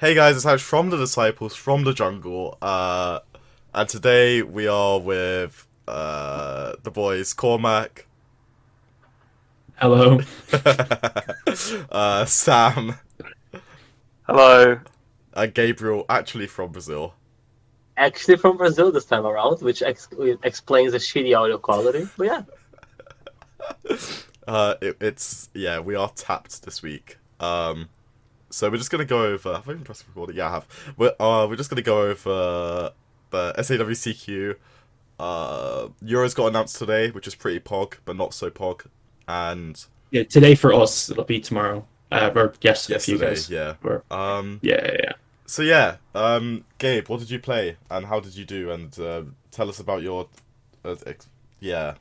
Hey guys, it's Ash from the Disciples from the Jungle, and today we are with the boys Cormac, Hello. Sam, Hello. and Gabriel, actually from Brazil. Actually from Brazil this time around, which explains the shitty audio quality. But yeah, It's yeah, we are tapped this week. So we're just gonna go over. Have I even pressed record? Yeah, I have. We're just gonna go over the SAWCQ. Euros got announced today, which is pretty pog, but not so pog, and Yeah, today for us, it'll be tomorrow. Or yesterday for you yesterday, guys. yeah. Or, Um, yeah. So yeah, Gabe, what did you play and how did you do? And tell us about your, yeah,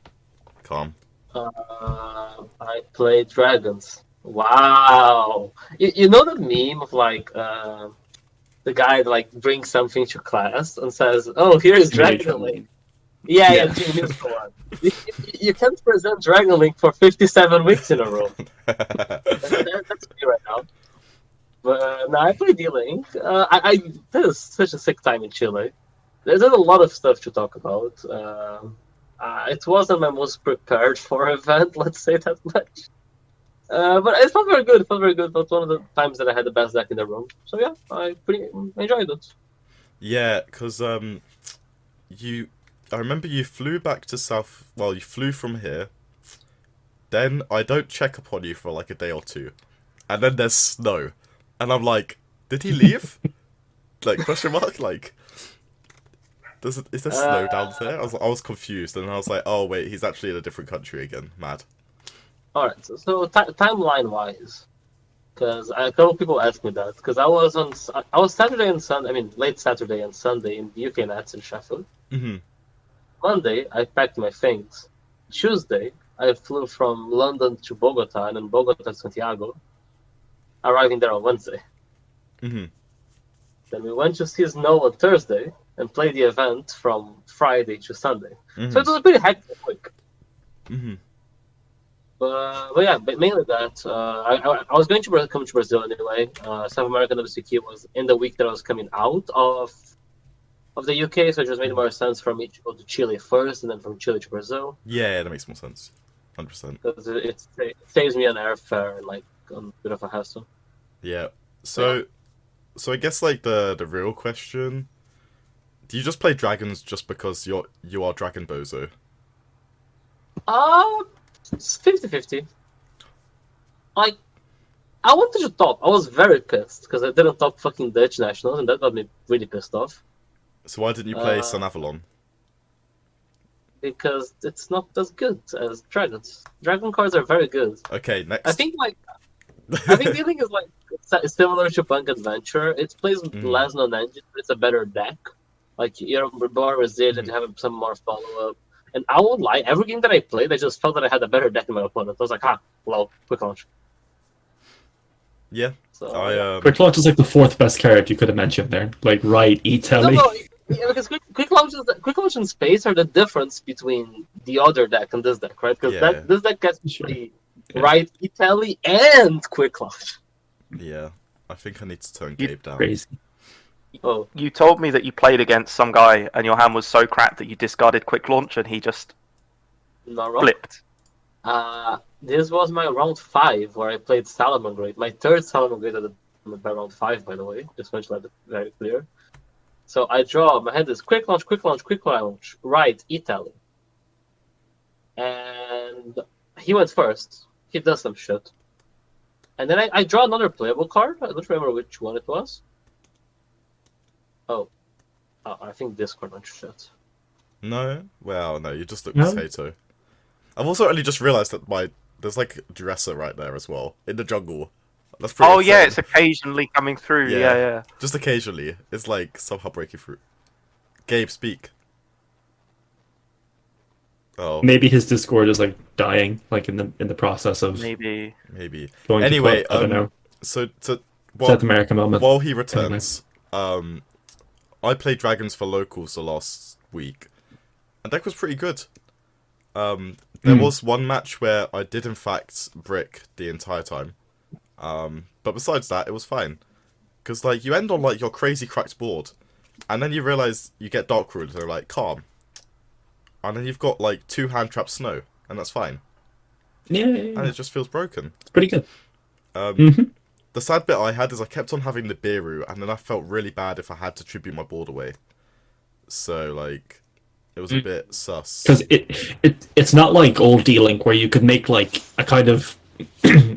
calm. I played dragons. Wow, you know the meme of like the guy that like brings something to class and says, "Oh, here is Dragon Link." Yeah, Jimmy Neutron one. You can't present Dragon Link for 57 weeks in a row. That's me right now. But no, I played D-Link. I This is such a sick time in Chile. There's a lot of stuff to talk about. It wasn't my most prepared for event, let's say that much. But it felt very good. It felt very good. It was one of the times that I had the best deck in the room. So yeah, I pretty enjoyed it. Yeah, because I remember you flew back to South. Well, you flew from here. Then I don't check up on you for like a day or two, and then there's snow, and I'm like, did he leave? Like question mark like. Is there snow down there? I was confused, and I was like, oh wait, he's actually in a different country again. Mad. All right. So timeline wise, because a couple people asked me that because I was Saturday and Sunday. I mean, late Saturday and Sunday in the UK Nats in Sheffield. Mm-hmm. Monday, I packed my things. Tuesday, I flew from London to Bogota and then Bogota to Santiago, arriving there on Wednesday. Mm-hmm. Then we went to see snow on Thursday and played the event from Friday to Sunday. So it was a pretty hectic week. Mm-hmm. But yeah, but mainly that. I was going to come to Brazil anyway. South American WCQ was in the week that I was coming out of the UK, so it just made more sense for me to go to Chile first and then from Chile to Brazil. Yeah, that makes more sense. 100%. Because it saves me an airfare and like a bit of a hassle. Yeah. So I guess like the real question, do you just play dragons just because you are Dragon Bozo? It's 50-50. Like, I wanted to top. I was very pissed because I didn't top fucking Dutch nationals, and that got me really pissed off. So why didn't you play Sun Avalon? Because it's not as good as dragons. Dragon cards are very good. Okay, next. I think dealing is like similar to Punk Adventure. It plays less non-engine, but it's a better deck. Like you're more resilient, you have some more follow-up. And I won't lie, every game that I played, I just felt that I had a better deck than my opponent. I was like, low, quick launch. Yeah. So, Quick Launch is like the fourth best card you could have mentioned there. Like, right, E-Telly. No, yeah, because quick launch and space are the difference between the other deck and this deck, right? Because this deck gets the right Italy and quick launch. Yeah. I think I need to turn Gabe down. Crazy. Oh, You told me that you played against some guy and your hand was so crap that you discarded quick launch and he just not wrong. flipped. This was my round 5 where I played Salamangreat. My third Salamangreat by round 5, by the way. Just want to let it very clear. So I draw. My hand is quick launch, right, Italy. And he went first. He does some shit. And then I draw another playable card. I don't remember which one it was. Oh, I think this card went shit. No? Well, no, you just look No? potato. I've also only just realised that there's like a dresser right there as well, in the jungle. That's pretty Oh yeah, insane. it's occasionally coming through. Yeah. Just occasionally. It's like somehow breaking through. Gabe, speak. Oh, Maybe his Discord is like dying, like in the process of Maybe. maybe. going Anyway, to club. I don't know. So South America moment. while he returns, I played Dragons for locals the last week, and deck was pretty good. There was one match where I did in fact brick the entire time, but besides that, it was fine. Because, like, you end on, like, your crazy cracked board, and then you realise you get Dark Ruins, and they're like, calm. And then you've got, like, 2 hand-trapped snow, and that's fine. Yeah, And it just feels broken. it's pretty good. The sad bit I had is I kept on having the Biru, and then I felt really bad if I had to tribute my board away. So, like, it was a bit sus. Because it's not like old D-Link where you could make like a kind of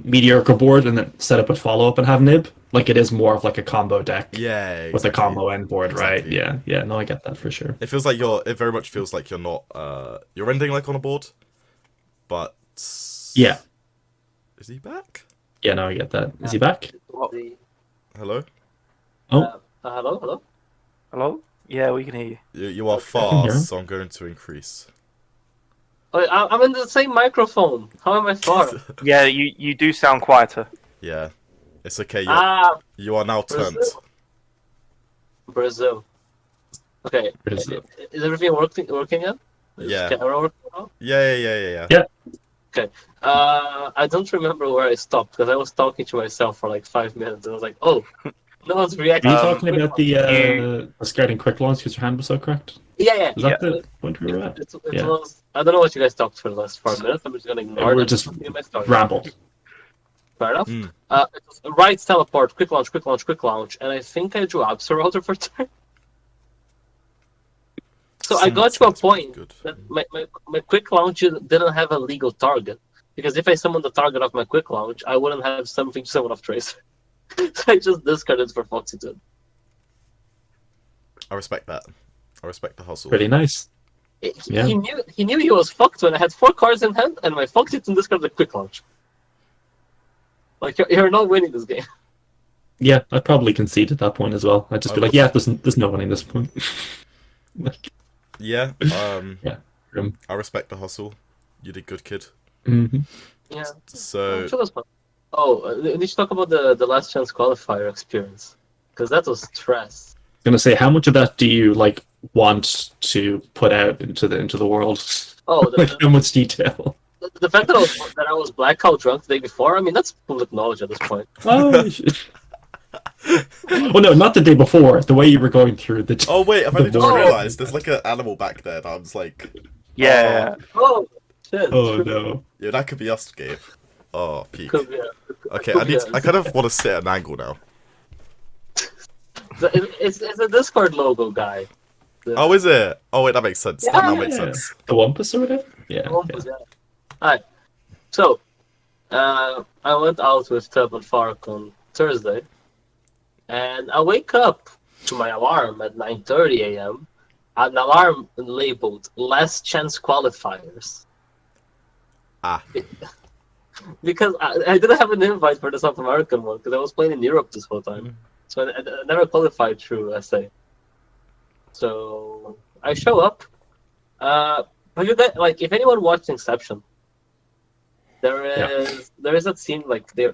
mediocre board and then set up a follow-up and have Nib. Like it is more of like a combo deck Yeah, exactly. with a combo end board, right? Exactly. Yeah, no, I get that for sure. It feels like it very much feels like you're not, you're ending, like, on a board. But... Yeah. Is he back? Yeah, no, I get that. Is he back? Hello? Oh, Hello? Hello? Yeah, we can hear you. You are can hear him. fast, so I'm going to increase. Oh, I'm in the same microphone. How am I far? Yeah, you do sound quieter. Yeah. It's okay, you are now turned. Brazil. Okay. Brazil. Is everything working yet? Yeah. Is camera working now? Yeah. Yeah. Okay. I don't remember where I stopped because I was talking to myself for like 5 minutes and I was like, oh, no one's Are reacting. you talking about the scouting quick launch because your hand was so correct? Yeah. Is that the point we were at? It Yeah. was, I don't know what you guys talked for the last 5 minutes. I'm just gonna ignore We're that. just Continue my story. rambled. Fair enough. Mm. It was right teleport, quick launch, and I think I drew Absol for turn. So I got to a Sounds pretty point good. that my quick launch didn't have a legal target. Because if I summoned the target of my quick launch, I wouldn't have something to summon off Tracer. So I just discarded for Foxitude. I respect that. I respect the hustle. Pretty nice. Yeah. He knew he was fucked when I had 4 cards in hand and my Foxitude discarded the quick launch. Like, you're not winning this game. Yeah, I'd probably concede at that point as well. I'd just be like, yeah, there's no winning this point. Like, Yeah, yeah. I respect the hustle. You did good, kid. Mm-hmm. Yeah. So, Sure was fun. Oh, we need to talk about the last chance qualifier experience. Because that was stress. Gonna say, how much of that do you like want to put out into the world? Oh, Like how much detail? the fact that I was blackout drunk the day before, I mean, that's public knowledge at this point. Oh, well, no, not the day before. The way you were going through the. oh wait, I've only just board. realised there's like an animal back there. And I was like, Yeah. Oh, shit. Oh no! yeah, that could be us, Gabe. Oh, peak. Could be, Okay, could be I kind of want to sit at an angle now. It's a Discord logo guy. Oh, is it? Oh wait, that makes sense. That now makes Yeah. sense. The Wampus or whatever. Yeah. Alright. So, I went out with Tub and Fark on Thursday, and I wake up to my alarm at 9:30 a.m. An alarm labeled "Last Chance Qualifiers." Ah. Because I didn't have an invite for the South American one because I was playing in Europe this whole time, so I never qualified through SA. So I show up. But you guys, like, if anyone watched Inception, there is that scene like they're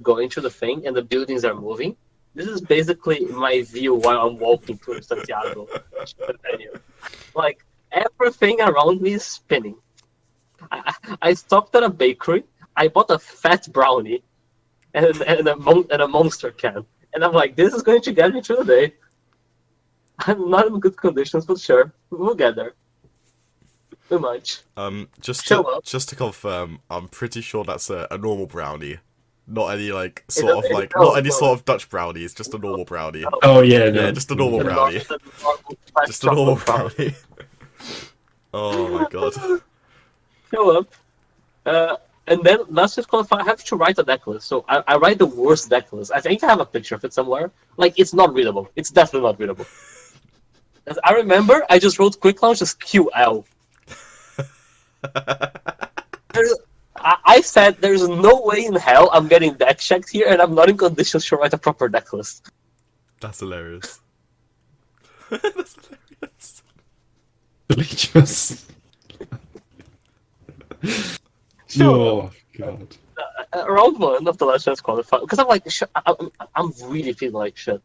going through the thing and the buildings are moving. This is basically my view while I'm walking through Santiago. Like everything around me is spinning. I stopped at a bakery. I bought a fat brownie and a monster can, and I'm like, this is going to get me through the day. I'm not in good conditions, but sure, we'll get there. Too much. Just Show up. to confirm, I'm pretty sure that's a normal brownie, not any like Is sort it- of like no, not any no. sort of Dutch brownie. It's just a normal brownie. Oh yeah, no. Yeah, just a normal brownie. Just a normal brownie. Oh my god. Show up. And then let's just qualify. I have to write a deck list. So I write the worst deck list. I think I have a picture of it somewhere. Like, it's not readable. It's definitely not readable. As I remember, I just wrote quick launch as QL. I said there's no way in hell I'm getting deck checked here, and I'm not in conditions to write a proper deck list. That's hilarious. That's hilarious. Delicious. Oh god. Round one of the last chance qualifier, because I'm like, I'm really feeling like shit.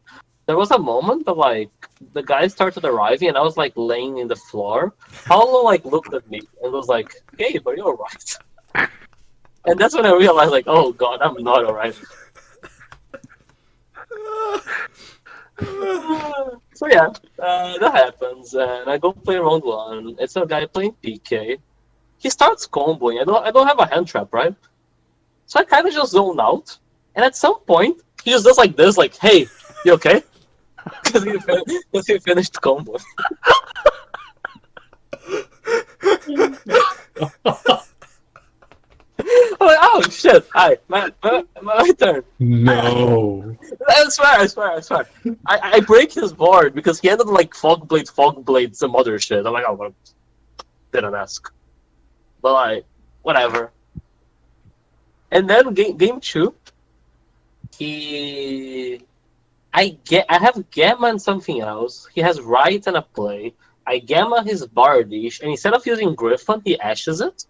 There was a moment that like the guys started arriving, and I was like laying in the floor. Paulo like looked at me and was like, "Hey, are you alright?" And that's when I realized, like, oh god, I'm not alright. So yeah, that happens, and I go play round one. It's a guy playing PK. He starts comboing. I don't have a hand trap, right? So I kind of just zone out, and at some point he just does like this, like, "Hey, you okay?" Because he finished combo. I'm like, "Oh shit! Alright, my turn." No. I swear. I break his board because he ended like fog blade, some other shit. I'm like, oh, well, didn't ask, but like, whatever. And then game two, I have gamma and something else. He has right and a play. I gamma his bardish, and instead of using Griffin, he ashes it.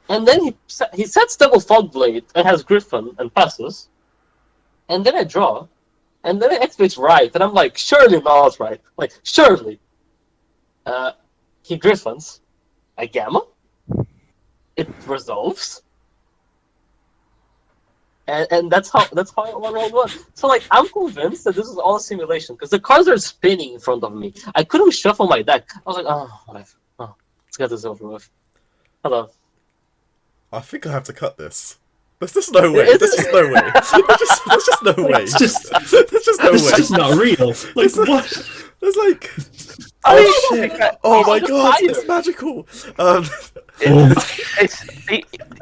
And then he sets double fog blade and has Griffin and passes. And then I draw, and then it activates right, and I'm like, surely not right. Like, surely. He Griffins. I gamma. It resolves. And that's how I won round one. So like, I'm convinced that this is all a simulation because the cards are spinning in front of me. I couldn't shuffle my deck. I was like, oh, whatever. Oh, let's get this over with. Hello. I think I have to cut this. There's just no way. There's just no way. There's just no way. It's just, There's just no it's way. just not real. Like, what? There's like. I Oh mean, shit! Oh my just god! tired. It's magical.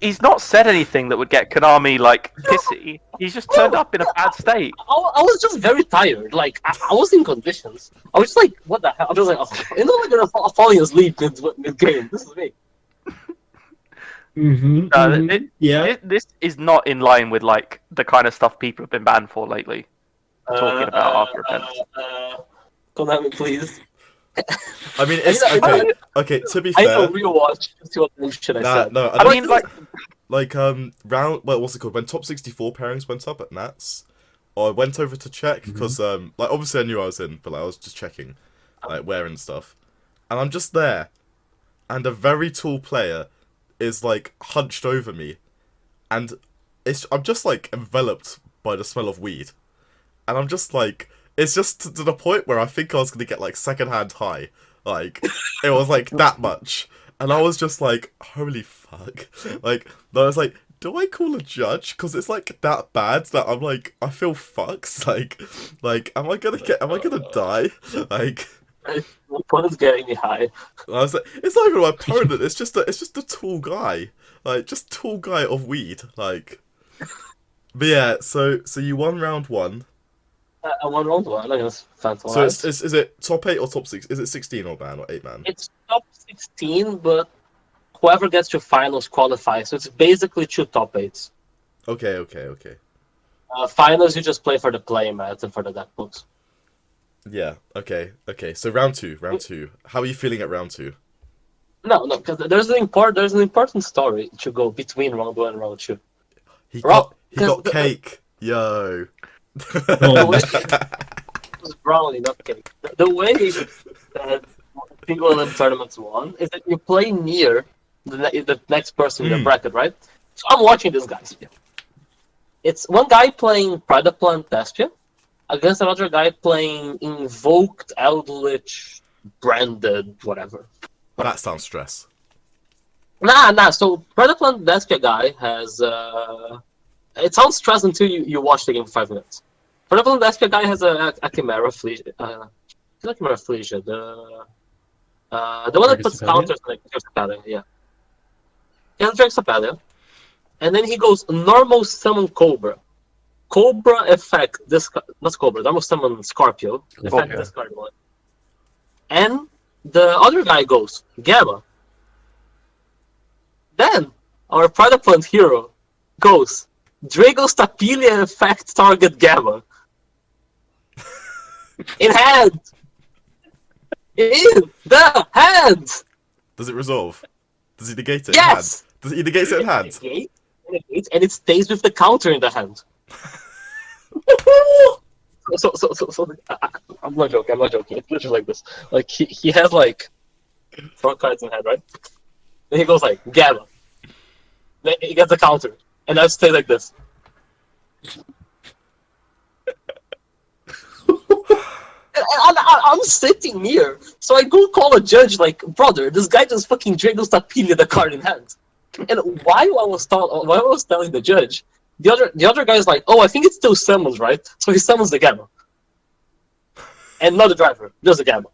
He's not said anything that would get Konami like pissy. He's just turned up in a bad state. I was just very tired. Like I was in conditions. I was just like, what the hell? I was like, oh, you know, like I'm falling asleep mid game. This is me. Yeah. This is not in line with like the kind of stuff people have been banned for lately. Talking about after events. Konami, please. I mean, it's I know- okay. Okay, to be I fair, know rewatch to see what bullshit I said. no, I mean, like, round. Well, what's it called? When top 64 pairings went up at Nats, I went over to check because like obviously I knew I was in, but like, I was just checking, like where and stuff, and I'm just there, and a very tall player is like hunched over me, and I'm just like enveloped by the smell of weed, and I'm just like. It's just to the point where I think I was gonna get like secondhand high, like it was like that much, and I was just like, holy fuck, like I was like, do I call a judge? Because it's like that bad that I'm like, I feel fucks, like am I gonna die, like. My opponent's getting me high. I was like, it's not even my opponent. It's just a tall guy, like just tall guy of weed, like. But yeah, so you won round one. I won round one. I was fantastic. So is it top 8 or top 6? Is it 16 or man or 8 man? It's top 16, but whoever gets to finals qualifies. So it's basically 2 top 8s. Okay. Finals, you just play for the play mats and for the deck books. Yeah. Okay. So round two. How are you feeling at round 2? No, because there's an important story to go between round 1 and round 2. He got cake. Yo. The way it was brownie, not cake. The way that single elim tournaments won is that you play near the next person in the bracket, right? So I'm watching this guy. It's one guy playing Predaplant Despia against another guy playing Invoked Eldritch branded whatever. That sounds stress. Nah. So Predaplant Despia guy has it sounds stress until you watch the game for 5 minutes. Predaplant Despia guy has a Chimera Flesia. Not Chimera Flesia. The one that puts counters like Drexapelia. Yeah. He has Drexapelia. And then he goes normal summon Cobra. Cobra effect not Cobra, normal summon Scorpio. Effect discard one. And the other guy goes Gamma. Then our Predaplant hero goes Drago's Tapilia effect target Gamma. In hand! In the hand! Does it resolve? Does he negate it Yes! in hand? Does he negate it in hand? Negates, and it stays with the counter in the hand. So I'm not joking. It's literally like this. Like he has like 4 cards in hand, right? Then he goes like Gamma. Then he gets a counter, and I stay like this. I'm sitting near, so I go call a judge like, brother, this guy just fucking Drago's Tapilia the card in hand. And while I was telling the judge, the other guy's like, oh, I think it's still summons, right? So he summons the Gamma. And not the driver, just the Gamma.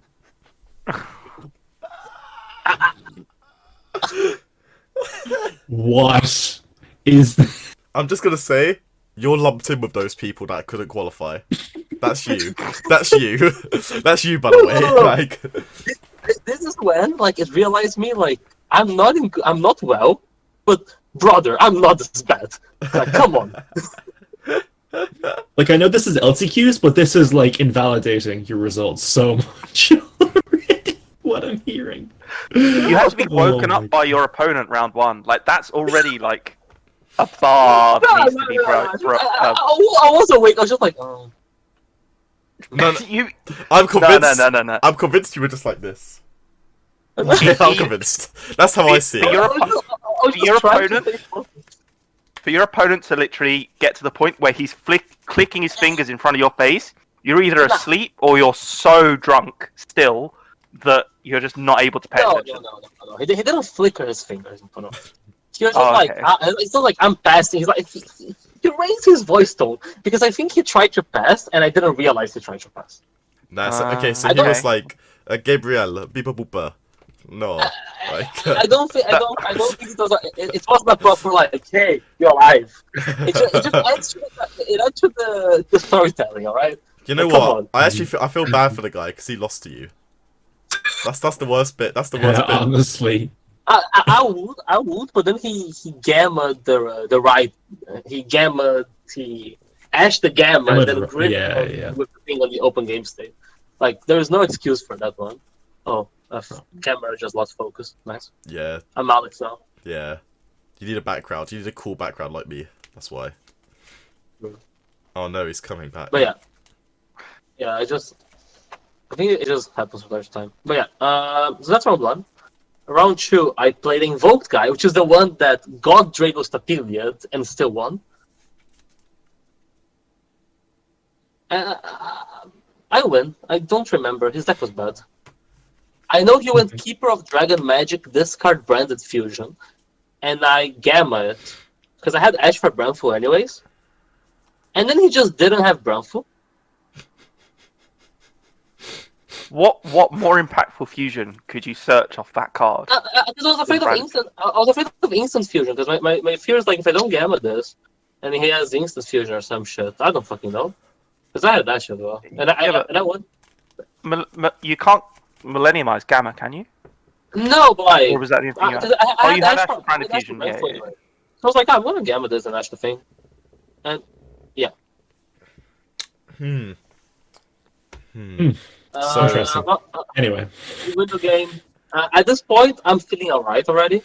What is... I'm just gonna say, you're lumped in with those people that couldn't qualify. That's you. That's you. That's you, by the way. No. Like, This is when, like, it realized me, like, I'm not well, but brother, I'm not this bad. Like, come on. Like, I know this is LCQs, but this is, like, invalidating your results so much already. What I'm hearing. You have to be woken up by your opponent round one. Like, that's already, like, a bar that needs to be broke. I was awake. I was just like, oh. no, You... I'm convinced. No. I'm convinced you were just like this. I'm convinced. That's how I see For it. your opponent, for your opponent to literally get to the point where he's clicking his fingers in front of your face, you're either asleep or you're so drunk still that you're just not able to pay attention. No. He didn't flicker his fingers in front of me. He was just like, it's not like I'm passing. He's like, he raised his voice tone because I think he tried to pass and I didn't realize he tried to pass. Nice. Okay, so I he don't- was like, Gabriel, beepa boopa. No. Like, I don't think it was. It wasn't a proper like, hey, you're alive. It just adds to the storytelling. All right. you know Come what? on. I actually I feel bad for the guy because he lost to you. That's the worst bit. That's the worst bit. Honestly. I would, but then he gammaed the right. He ashed the gamma and then grid with the thing on the open game state. Like there is no excuse for that one. Oh, camera just lost focus. Nice. Yeah. I'm Alex now. Yeah. You need a background. You need a cool background like me. That's why. Oh no, he's coming back. But yeah. I think it just happens from time to time. But yeah, so that's round one. Round two, I played Invoked Guy, which is the one that got Drago's Tapiliad and still won. I win. I don't remember. His deck was bad. I know he went Keeper of Dragon Magic, discard Branded Fusion, and I gamma it because I had Ash for Brandful anyways. And then he just didn't have Brandful. What more impactful fusion could you search off that card? I was afraid of instant. I was afraid of instant fusion because my fear is like if I don't gamma this, and he has instant fusion or some shit. I don't fucking know. Because I had that shit as well, and I won. You can't millenniumize gamma, can you? No, but like, Or was that the thing? you had Ash for Branded Fusion. Yeah. So I was like, I'm gonna gamma this and Ash the thing, and yeah. So interesting. Anyway. We win the game. At this point, I'm feeling alright already.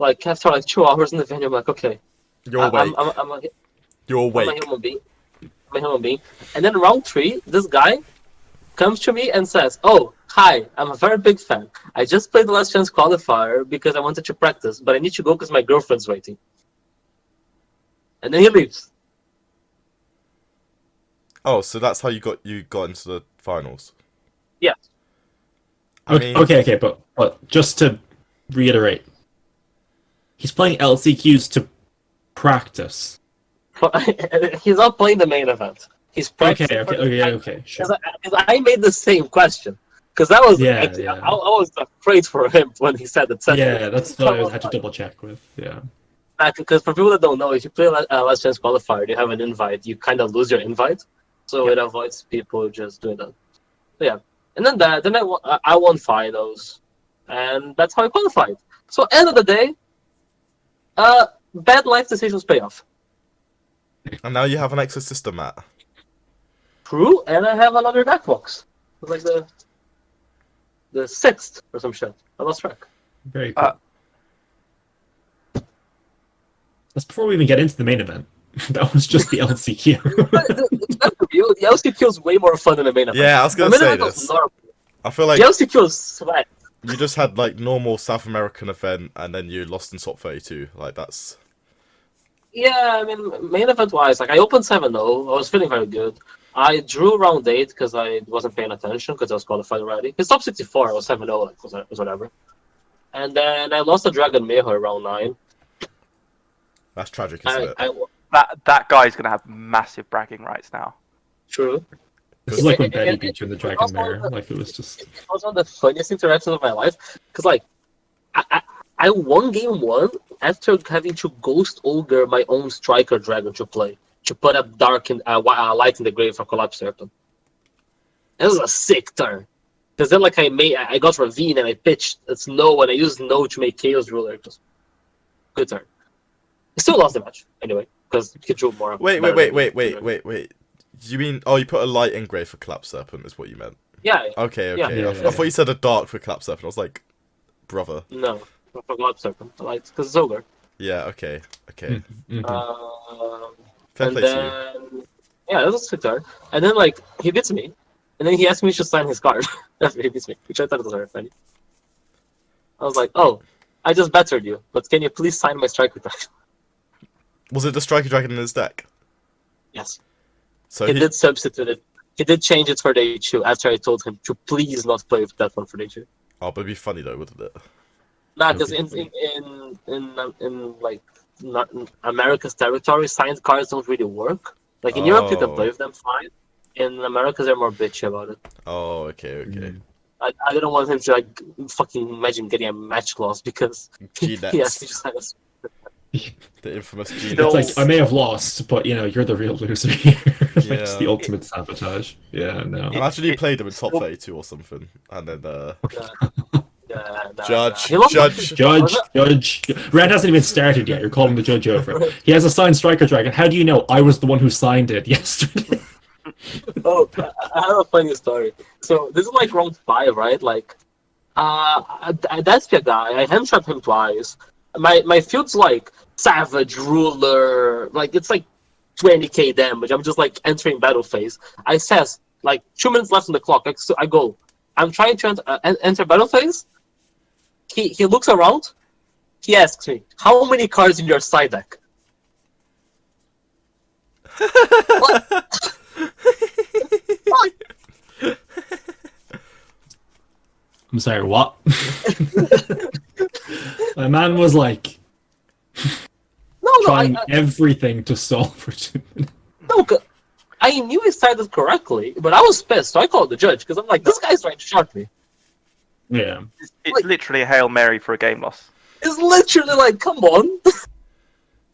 Like after like 2 hours in the venue, I'm like, okay, You're awake. You're I'm a awake. human being. And then round 3, this guy comes to me and says, "Oh, hi, I'm a very big fan. I just played the Last Chance qualifier because I wanted to practice, but I need to go because my girlfriend's waiting." And then he leaves. Oh, so that's how you got into the finals. Yeah. I mean, Okay, but just to reiterate, he's playing LCQs to practice. He's not playing the main event. He's practicing. Okay, sure. Because I made the same question. Because that was Yeah. I was afraid for him when he said it. Yeah, that's what I had to double check with. Yeah. Because for people that don't know, if you play Last Chance qualifier, you have an invite. You kind of lose your invite, so it avoids people just doing that. So yeah, and then I won finals, and that's how I qualified. So end of the day, bad life decisions pay off. and now you have an extra sister, Matt. True, and I have another deck box. It's like the 6th or some shit. I lost track. Very cool. That's before we even get into the main event. That was just the LCQ. The LCQ is way more fun than the main event. Yeah, I was The gonna main say event was this. normal. I feel The like LCQ is sweat. you just had like normal South American event, and then you lost in top 32. Like that's. Yeah, I mean, main event wise, like I opened 7-0. I was feeling very good. I drew round 8 because I wasn't paying attention because I was qualified already. His top 64, I was 7-0, like, was whatever. And then I lost a Dragon Mirror round 9. That's tragic, isn't it? That guy's gonna have massive bragging rights now. True. This is like when Betty beat you in the Dragon Mirror. Like, it was just... It was one of the funniest interactions of my life. Because, like, I won game 1 after having to Ghost Ogre my own Striker Dragon to play. To put up dark in, light in the grave for Collapse Serpent. It was a sick turn. Because then, like, I got Ravine and I pitched Snow and I used Snow to make Chaos Ruler. Just good turn. I still lost the match, anyway, because he drew more. Wait. You mean, you put a light engrave for Collapse Serpent is what you meant? Yeah. Okay. Yeah. I thought you said a dark for Collapse Serpent. I was like, brother. No, not for Collapse Serpent. Because it's Ogre. Yeah, okay. Mhm. Fair And play to you. then, yeah, that was a sick turn. And then, like, he beats me, and then he asked me to sign his card after he beats me, which I thought was very funny. I was like, oh, I just bettered you, but can you please sign my Striker Dragon? Was it the Striker Dragon in his deck? Yes. So He did substitute it. He did change it for the H2 after I told him to please not play with that one for the H2. Oh, but it'd be funny though, wouldn't it? Nah, because in like not in America's territory, signed cards don't really work. Like in Europe, you can play with them fine. In America, they're more bitchy about it. Oh, okay. I didn't want him to like fucking imagine getting a match loss because he asked me to sign us. The infamous G. It's like, I may have lost, but, you're the real loser here. Like, Yeah. it's the ultimate sabotage. Yeah, no. Imagine you played him in top 32 or something, and then Judge. Judge. Red hasn't even started yet. You're calling the judge over. He has a signed Striker Dragon. How do you know? I was the one who signed it yesterday. Oh, I have a funny story. So this is like round 5, right? Like, that's the guy. I hand trapped him twice. My field's like Savage Ruler. Like it's like 20k damage. I'm just like entering battle phase. I says like 2 minutes left on the clock. Like, so I go. I'm trying to enter battle phase. He looks around. He asks me, "How many cards in your side deck?" What? I'm sorry, what? My man was like trying everything to solve for 2 minutes. No, I knew he sided correctly, but I was pissed, so I called the judge because I'm like, this guy's trying to short me. Yeah. It's literally a Hail Mary for a game loss. It's literally like, come on.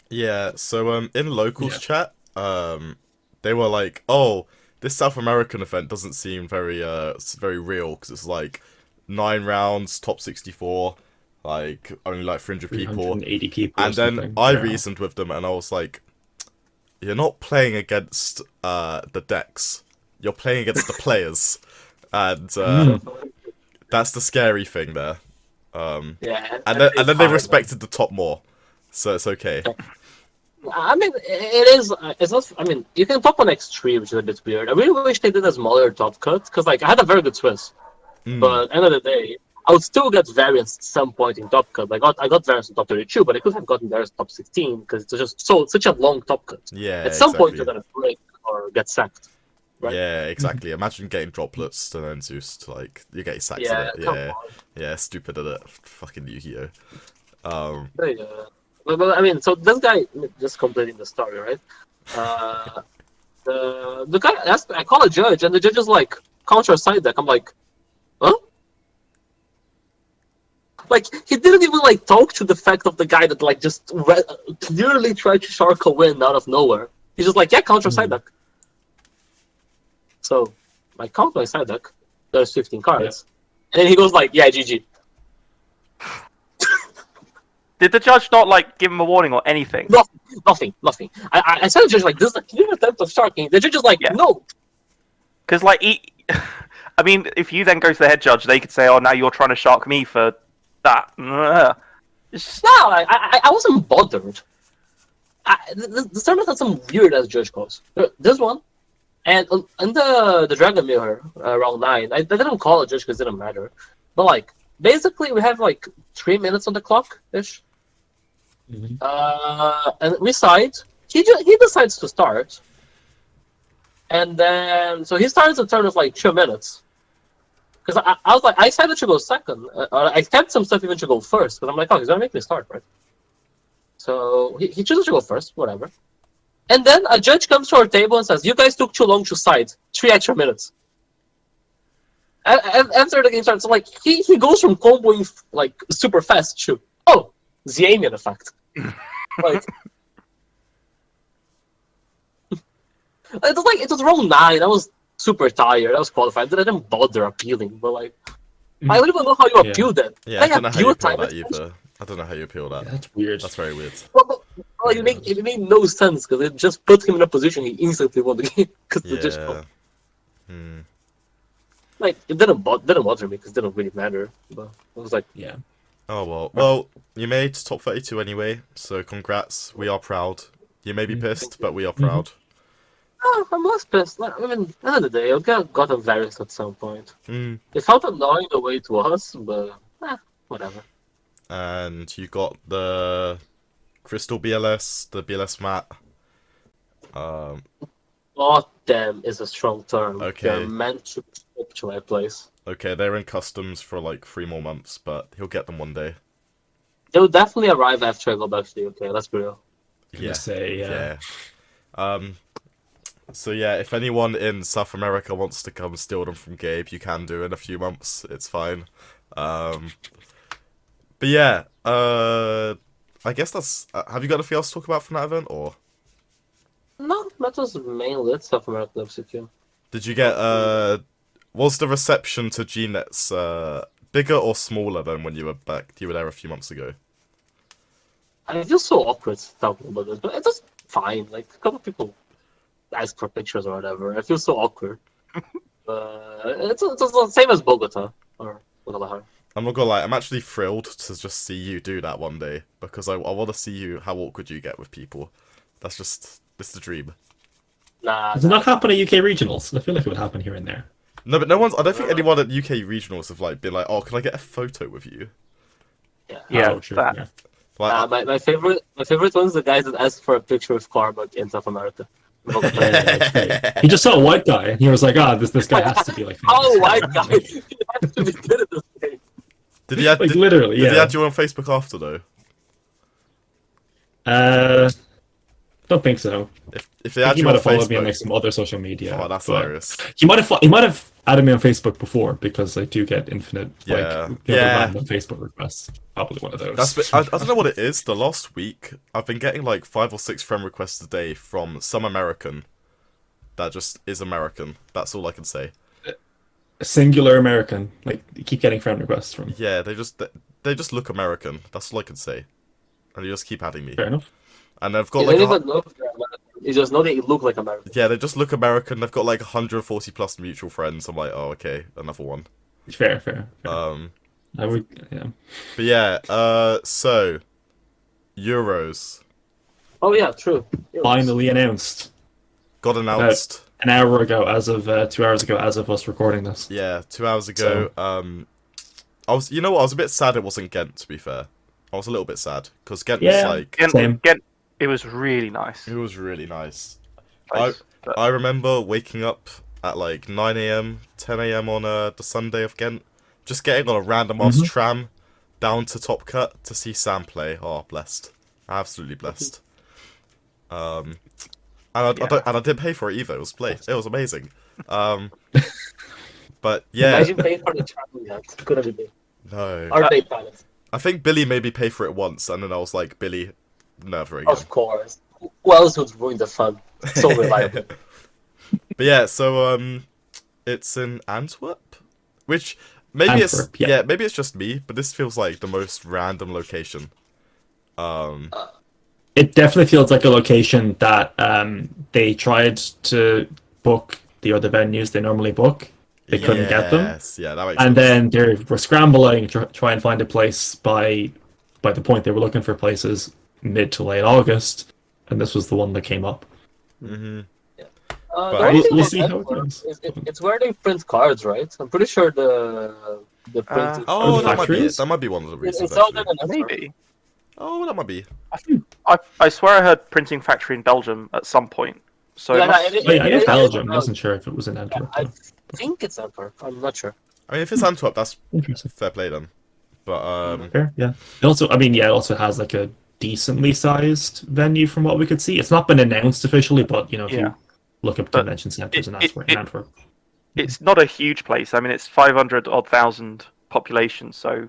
Yeah, so in locals chat, they were like, "Oh, this South American event doesn't seem very real because it's like 9 rounds, top 64, like only like 300 people." 380 people. And then I reasoned with them, and I was like, "You're not playing against the decks. You're playing against the players, and that's the scary thing there." And then they respected the top more, so it's okay. I mean, it is. It's not. I mean, you can top on X3, which is a bit weird. I really wish they did a smaller top cut because, like, I had a very good Swiss, but at the end of the day, I would still get variance at some point in top cut. I got variance in top 32, but I could have gotten variance in top 16 because it's just such a long top cut. Yeah, at some point you're gonna break or get sacked. Right? Yeah, exactly. Imagine getting droplets to then Zeus to like you're getting sacked Yeah, at it. come Yeah, on. yeah, stupid at it. Fucking Yu-Gi-Oh. Yeah. But I mean, so this guy just completing the story, right? The guy asked, I call a judge, and the judge is like, counter side deck. I'm like, huh? Like, he didn't even like talk to the fact of the guy that like just clearly tried to shark a win out of nowhere. He's just like, yeah, counter side deck. So, I count my side deck. There's 15 cards. And then he goes like, yeah, GG. Did the judge not like give him a warning or anything? Nothing. I said to the judge like, this is a clear attempt of sharking. The judge is like, no. Because like, I mean, if you then go to the head judge, they could say, "Oh, now you're trying to shark me for that." It's just... No, I wasn't bothered. The tournament had some weird ass judge calls. This one, and in the Dragon Mirror round 9, I didn't call a judge because it didn't matter. But like, basically, we have like 3 minutes on the clock ish. And we side. He decides to start, And then, so he started the turn with like 2 minutes. Because I was like, I said it should go second. I kept some stuff even to go first. Because I'm like, oh, he's going to make me start, right? So he chooses to go first, whatever. And then a judge comes to our table and says, you guys took too long to side. 3 extra minutes. And after the game starts, like, he goes from comboing like super fast to, oh, the aiming effect. Like, it was round 9. I was super tired. I was qualified. I didn't bother appealing, but like, I don't even know how you appeal that. Yeah, I don't know how you appeal that time. either. I don't know how you appeal that. Yeah, that's weird. That's very weird. Well, it made no sense because it just put him in a position he instantly won the game because Yeah. it just like it didn't bother me because it didn't really matter. But it was like, Yeah. Oh well. Well, you made top 32 anyway, so congrats. We are proud. You may be pissed, but we are proud. oh, I'm less pissed. Like, I mean, at the end of the day, I got embarrassed at some point. Mm. It felt annoying the way it was, but whatever. And you got the Crystal BLS, the BLS mat. God damn is a strong term. Okay. They're meant to up to my place. Okay, they're in customs for like 3 more months, but he'll get them one day. They'll definitely arrive after I go back to the UK. Let's be real. Yeah. Say, Yeah. So yeah, if anyone in South America wants to come steal them from Gabe, you can do in a few months. It's fine. But yeah, I guess that's. Have you got anything else to talk about from that event, or No, that was mainly it. South American MCQ. did you get? Was the reception to GNets bigger or smaller than when you were back? You were there a few months ago. I feel so awkward talking about this, but it's just fine. Like a couple people ask for pictures or whatever. I feel so awkward. It's the same as Bogota or Guadalajara. I'm not gonna lie, I'm actually thrilled to just see you do that one day because I want to see you how awkward you get with people. It's the dream. Nah, Does it not happen at UK regionals? I feel like it would happen here and there. No, but I don't think anyone at UK regionals have like been like, oh, can I get a photo with you? Yeah, Oh, sure, that. yeah. Like, my favorite one's the guys that ask for a picture with Carbuck in South America. Yeah, that's great. He just saw a white guy and he was like, this guy has to be like Oh, white guy! You have to be good at this game. did he add, like did, literally, did he yeah. add you on Facebook after though? Don't think so. If they I add think he you might on have followed me on Facebook, like some other social media. oh, that's but hilarious. He might have added me on Facebook before because I do get infinite Yeah. random Facebook requests. Probably one of those. I don't know what it is. The last week, I've been getting like 5 or 6 friend requests a day from some American that just is American. That's all I can say. Singular American. Like you keep getting friend requests from. Yeah, they just look American. That's all I can say. And they just keep adding me. Fair enough. And they've got You like don't even know if they're American. You just know they look like American. yeah, they just look American. They've got like 140 plus mutual friends. I'm like, oh, okay, another one. Fair. I would, yeah. But yeah, so Euros Oh yeah, true. Finally announced got announced. an hour ago, as of 2 hours ago, as of us recording this. Yeah, 2 hours ago. I was, I was a bit sad it wasn't Ghent. To be fair, I was a little bit sad because Ghent was Yeah. like, Same. It was really nice. it was really nice. Nice, but- I remember waking up at like 9 a.m., 10 a.m. on the Sunday of Ghent, just getting on a random ass tram down to Top Cut to see Sam play. Oh, blessed, absolutely blessed. And I didn't pay for it either. It was amazing. But yeah, Imagine paying for the travel yet. Couldn't be. no. Or they pilots. I think Billy made me pay for it once, and then I was like, Billy, never again. Of course. Who else would ruin the fun? So reliable. But yeah, so it's in Antwerp, which maybe Antwerp, yeah. maybe it's just me, but this feels like the most random location. It definitely feels like a location that they tried to book the other venues they normally book. They couldn't get them. Yes, yeah, that makes And sense. then they were scrambling to try and find a place by the point they were looking for places mid to late August, and this was the one that came up. The But only thing we'll with see how it Antwerp goes. is it's where they print cards, right? I'm pretty sure the printing. Oh, the that might be it. factories? That might be one of the reasons. it's all Actually. done in Antwerp. Maybe. Oh, that might be. I swear I heard printing factory in Belgium at some point. So Yeah, it must- I know it is Belgium. Belgium. Wasn't sure if it was in Yeah, Antwerp. I though. think it's Antwerp. I'm not sure. I mean, if it's Antwerp, that's Interesting. fair play then. But Fair, yeah. It also, I mean, yeah, it also has like a decently sized venue from what we could see. It's not been announced officially, but if Yeah. you look up But convention centers in it- Antwerp. it's not a huge place. I mean, it's 500 odd thousand population. So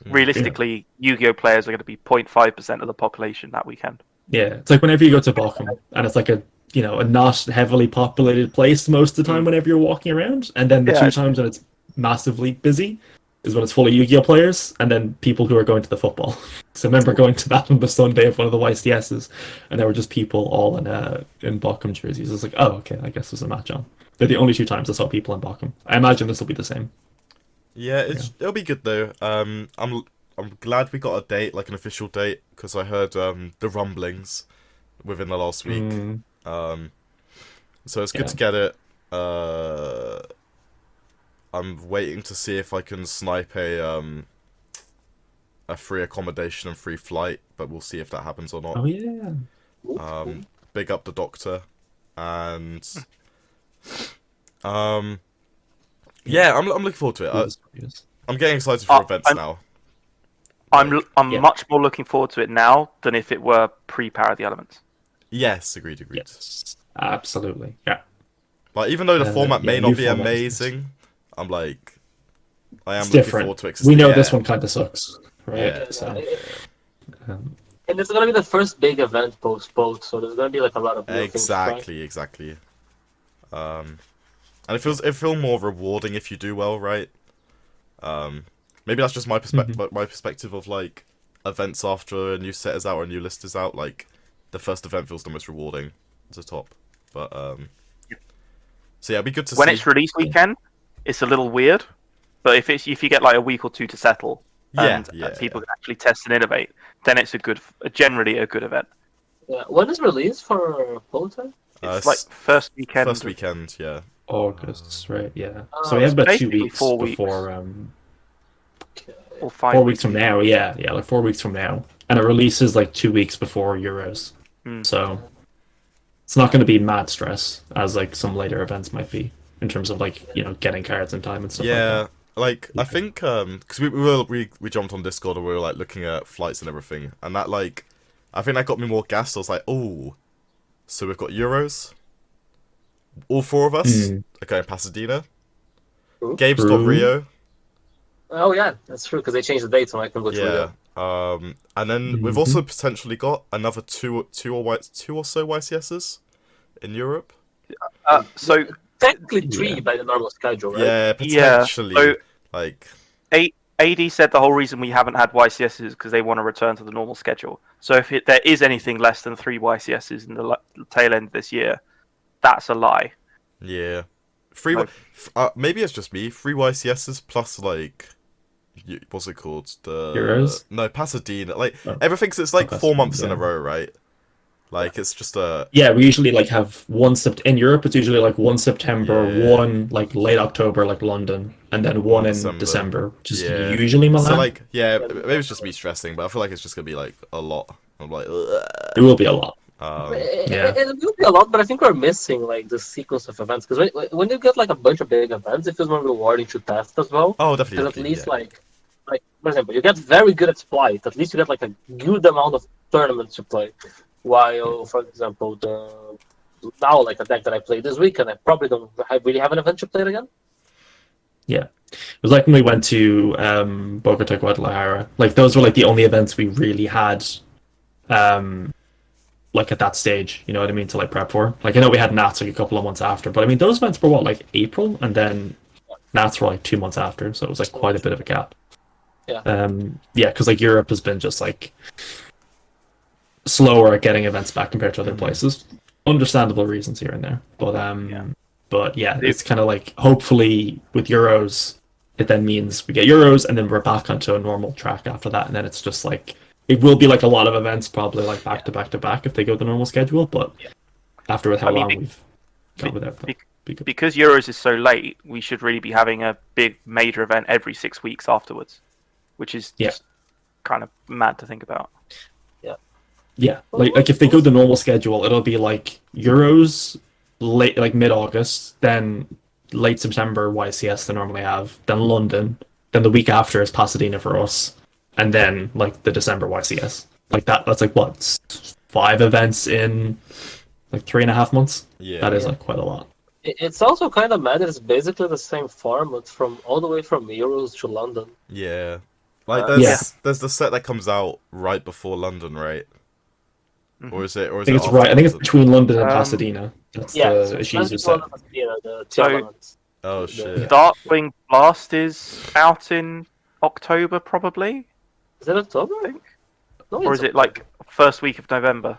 realistically, Yu-Gi-Oh players are going to be 0.5% of the population that weekend. Yeah, it's like whenever you go to Bochum, and it's like a not heavily populated place most of the time whenever you're walking around, and then the Yeah. two times when it's massively busy is when it's full of Yu-Gi-Oh players, and then people who are going to the football. So I remember going to that on the Sunday of one of the YCSs, and there were just people all in Bochum jerseys. I was like, oh, okay, I guess there's a match on. They're the only two times I saw people in Bochum. I imagine this will be the same. yeah, it'll be good though. I'm glad we got a date, like an official date, because I heard the rumblings within the last week. So it's good to get it. I'm waiting to see if I can snipe a free accommodation and free flight, but we'll see if that happens or not. Oh yeah. Big up the doctor, and yeah, I'm looking forward to it. I'm getting excited for events now. I'm Yeah. much more looking forward to it now than if it were pre-Power of the Elements. Yes, agreed. Yes, absolutely. Yeah. Like, even though the format may not new be format is amazing, I am It's looking different. forward to it. We know this one kind of sucks, right? Yeah. So, And it's gonna be the first big event post both, so there's gonna be like a lot of new things to try. Exactly. And it feels more rewarding if you do well, right? Maybe that's just my perspective of like events after a new set is out or a new list is out. Like, the first event feels the most rewarding to top. But so yeah, it'd be good to When see. it's release weekend, it's a little weird. But if you get like a week or two to settle, and people can actually test and innovate, then it's generally a good event. Yeah. When is release for Photon? It's like first weekend. First weekend, yeah. August, right? Yeah. Oh, So we have about 2 basically weeks 4 weeks. before Or 5 4 weeks from now. Yeah, like 4 weeks from now, and it releases like 2 weeks before Euros. So it's not going to be mad stress as like some later events might be in terms of like getting cards in time and stuff. Yeah, like I think because we jumped on Discord and we were like looking at flights and everything, and that like I think that got me more gassed. I was like, oh, so we've got Euros. All four of us are going Pasadena. True. Gabe's got Rio. Oh yeah, that's true because they changed the date, so I can go to Rio. And then we've also potentially got another two or so YCSs in Europe. So Technically three by the normal schedule, right? Yeah, potentially. So, like AD said the whole reason we haven't had YCSs is because they want to return to the normal schedule. So if there is anything less than 3 YCSs in the tail end of this year, that's a lie. yeah, maybe it's just me. 3 YCSs plus like. What's it called? The Euros? No, Pasadena. Like everything's it's like 4 months in a row, right? Like it's just a we usually like have in Europe. It's usually like 1 September, one like late October, like London, and then one in December, which is usually Milan. So like maybe it's just me stressing, but I feel like it's just gonna be like a lot. I'm like, ugh. It will be a lot. It will be a lot, but I think we're missing like the sequence of events because when you get like a bunch of big events, it feels more rewarding to test as well. Oh, definitely. Because at least like for example, you get very good at Splice. At least you get like a good amount of tournaments to play. While, for example, now like a deck that I played this weekend, I probably don't really have an event to play it again. Yeah, it was like when we went to Bogota, Guadalajara. Like those were like the only events we really had, like at that stage. You know what I mean? To like prep for. Like I know we had Nats like a couple of months after, but I mean those events were what like April, and then Nats were like 2 months after, so it was like quite a bit of a gap. Yeah. Because like Europe has been just like slower at getting events back compared to other places. Understandable reasons here and there, but yeah, it's kind of like hopefully with Euros, it then means we get Euros and then we're back onto a normal track after that, and then it's just like it will be like a lot of events probably like back to back to back if they go the normal schedule, but after how long we've gone without them. Because Euros is so late, we should really be having a big major event every 6 weeks afterwards, which is just kind of mad to think about. Yeah, like if they go the normal schedule, it'll be like Euros late, like mid-August, then late September YCS they normally have, then London, then the week after is Pasadena for us, and then like the December YCS. Like that's like what 5 events in like 3.5 months. Yeah. That is like quite a lot. It's also kind of mad that it's basically the same format from all the way from Euros to London. Yeah. Like Yeah. there's the set that comes out right before London, right? Or is it I think it's after right. I think it's London? between London and Um, Pasadena. That's Yeah, the so Ishizu that's set. one of the So- tournaments. Oh shit. Darkwing Blast is out in October, probably. Is it October? I think. No, Or it's is it like first week of November?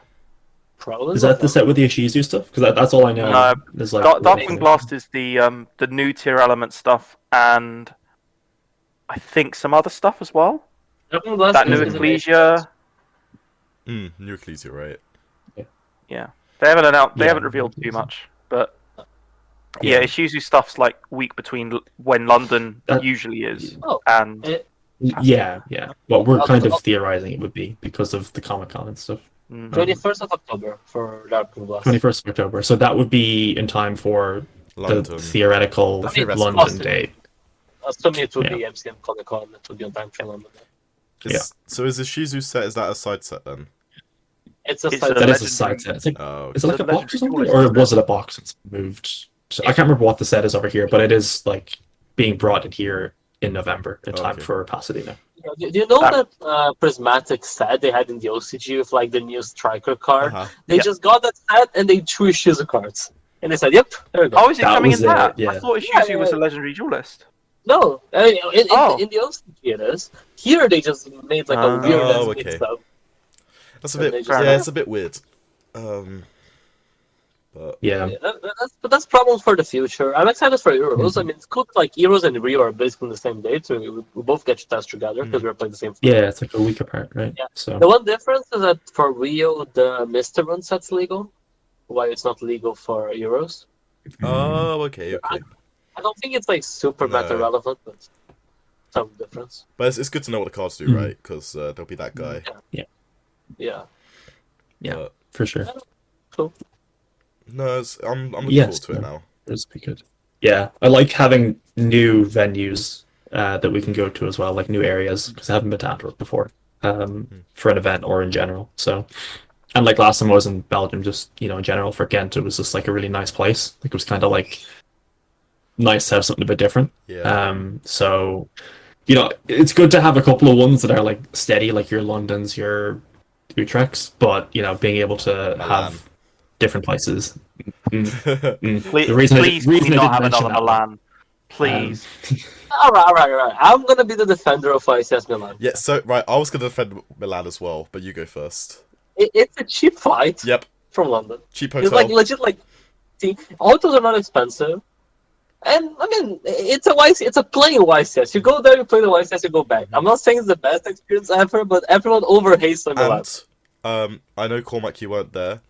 probably Is that the November. set with the Ishizu stuff? Because that's all I know. No, There's like Darkwing Blast is the new tier element stuff, and I think some other stuff as well. Darkwing Blast That is new in Ecclesia. New Ecclesia, right? Yeah, they haven't announced. They Yeah, haven't revealed too Ecclesia. much, but Yeah. yeah, Ishizu stuff's like week between when London That- usually is, Oh, and it, Yeah. But we're I'll- kind of I'll- theorizing it would be because of the Comic-Con and stuff. 21st of October for Darkwing Blast. 21st of October. So that would be in time for London. the theoretical The theoretical. London Austin. date. Assuming it would Yeah. be MCM Comic Con, it would be on time for London. So is the Shizu set, is that a side set then? It's a It's side a That is a legendary- side set. It's like, Oh, is it like It's a a box or legendary something? duelist, Or was it a box that's moved? I can't remember what the set is over here, but it is like being brought in here in November in time Okay. for Pasadena. Do you know That- that Prismatic set they had in the OCG with like the new striker card? Uh-huh. They Yeah. just got that set and they threw Shizu cards. And they said, yep, there we go. oh, is it That coming was in that? it, yeah. I thought Yeah, Ishizu yeah, was a yeah. legendary duelist. No, I mean, Oh. in the OCG it is. Here they just made like a weird ass okay. mix up. That's a And bit they just- yeah, it's a bit weird. But Yeah. Yeah, but that's problems for the future. I'm excited for Euros. I mean, it's cool. Like Euros and Rio are basically on the same day, so we both get to test together because we're playing the same. Yeah, it's like a week apart, right? Yeah. So The one difference is that for Rio, the Mister Run set's legal, while it's not legal for Euros. oh, okay. I don't think it's like super No. meta relevant, but some difference. But it's good to know what the cards do, Mhm. right? Because there'll be that guy. Yeah. yeah, But, for sure. Cool. no, I'm looking Yes, forward to it yeah. now. It's be good. Yeah, I like having new venues that we can go to as well, like new areas, because I haven't been to Antwerp before for an event or in general. So, and like last time I was in Belgium, just in general for Ghent, it was just like a really nice place. Like it was kind of like nice to have something a bit different. Yeah. So, it's good to have a couple of ones that are like steady, like your Londons, your Utrechts, but being able to Milan. have different places. Please, The reason please I, can we didn't not have mention another that one. Milan? Please. All right. I'm gonna be the defender of ICS Milan. Yeah, so, right, I was going to defend Milan as well, but you go first. It's a cheap flight Yep, from London. cheap It's hotel. like legit like, see, autos are not expensive, and I mean it's a plain YCS. You go there, you play the YCS, you go back. I'm not saying it's the best experience ever, but everyone overhates Milan. And, I know, Cormac, you weren't there,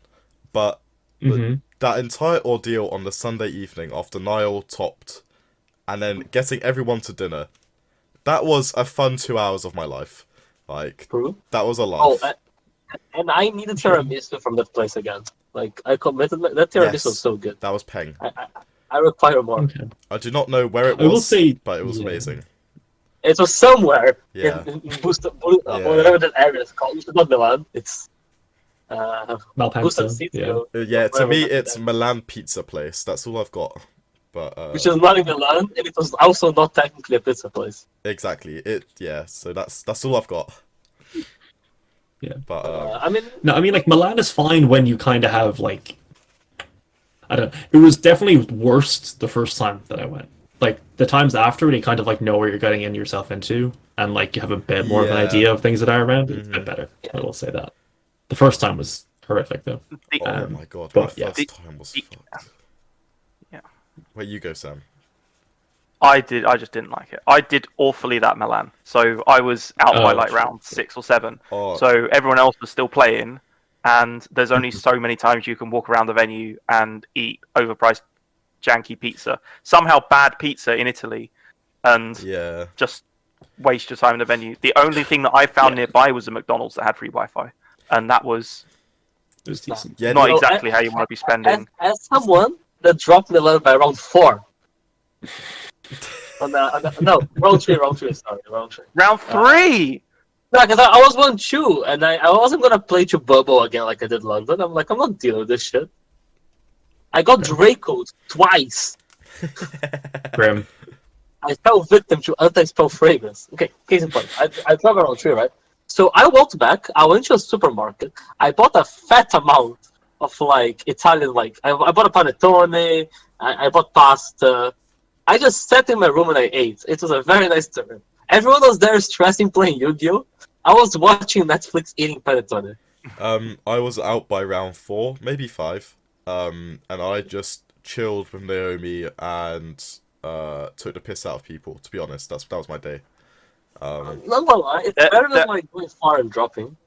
but Mhm. that entire ordeal on the Sunday evening after Niall topped, and then getting everyone to dinner, that was a fun 2 hours of my life. Like, True. that was a Oh, laugh. and I needed tiramisu from that place again. Like I committed, that tiramisu Yes. was so good. That was Peng. I require more. Okay. I do not know where it I will was, say- but it was yeah. amazing. It was somewhere Yeah. in Busta, Yeah. whatever that area is called. It's not Milan. It's Malpensa, Busta Sitio, Yeah, to whatever me, that it's is. Milan Pizza Place. That's all I've got. But Which is not in Milan, and it was also not technically a pizza place. exactly, so that's all I've got. Yeah. But I mean, No, I mean like Milan is fine when you kind of have like, I don't. It was definitely worst the first time that I went. Like the times after, when you kind of like know where you're getting in yourself into, and like you have a bit more of an Yeah. idea of things that are around, it's a Mhm. bit better. I will say that. The first time was horrific though. The- oh my god, but my yeah. first time was The- fucked. Yeah. Where you go, Sam? I just didn't like it. I did awfully that Milan. So I was out by Oh, like sure. round 6 or 7. Oh, So everyone else was still playing, and there's only so many times you can walk around the venue and eat overpriced janky pizza. Somehow bad pizza in Italy, and yeah. just waste your time in the venue. The only thing that I found nearby was a McDonald's that had free Wi-Fi, and that was It was decent. Yeah, Not no, exactly how you want to be spending. As someone that dropped Milan by round 4. No, round 3, sorry, round 3. Round 3! No, because I was 1-2, and I wasn't going to play to Bubble again like I did London. I'm like, I'm not dealing with this shit. I got Draco'd twice. Grim. I fell victim to anti-spell fragrance. Okay, case in point. I dropped around 3, right? So I walked back, I went to a supermarket, I bought a fat amount of like Italian, like I bought a panettone, I bought pasta. I just sat in my room and I ate. It was a very nice turn. Everyone was there stressing playing Yu-Gi-Oh! I was watching Netflix eating panettone. I was out by round 4, maybe 5. And I just chilled with Naomi and took the piss out of people. To be honest, that was my day. Not gonna lie, it's better than like going far and dropping.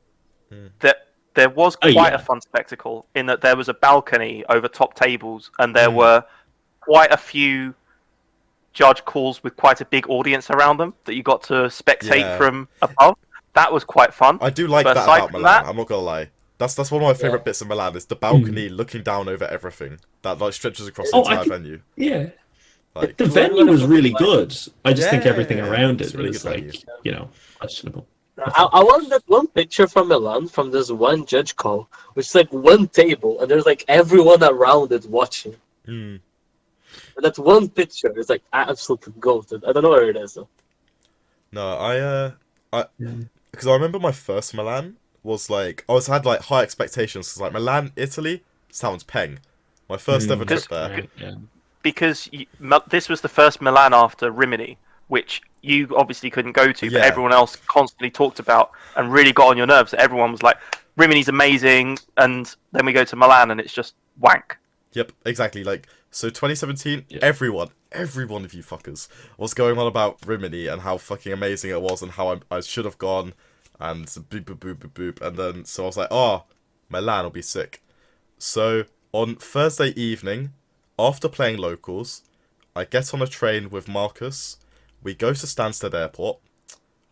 There was Oh, quite yeah. a fun spectacle in that there was a balcony over top tables, and there were quite a few judge calls with quite a big audience around them that you got to spectate from above. That was quite fun. I do like But that aside about from Milan. that- I'm not gonna lie. That's one of my favorite bits of Milan. Is the balcony looking down over everything that like stretches across the entire venue. Yeah. Like, The venue was really good. I just think everything around it's it a really is good like, questionable. I want that one picture from Milan from this one judge call, which is like one table, and there's like everyone around it watching. And that one picture is like absolutely golden. I don't know where it is though. No, because I remember my first Milan was like I had like high expectations because like Milan, Italy sounds peng. My first ever trip there. Right, yeah. Because this was the first Milan after Rimini, which you obviously couldn't go to, but everyone else constantly talked about and really got on your nerves. Everyone was like, Rimini's amazing, and then we go to Milan and it's just wank. Yep, exactly. Like, so 2017, everyone of you fuckers was going on about Rimini and how fucking amazing it was and how I should have gone and boop, boop, boop, boop, boop. And then, so I was like, oh, Milan will be sick. So, on Thursday evening, after playing locals, I get on a train with Marcus. We go to Stansted Airport.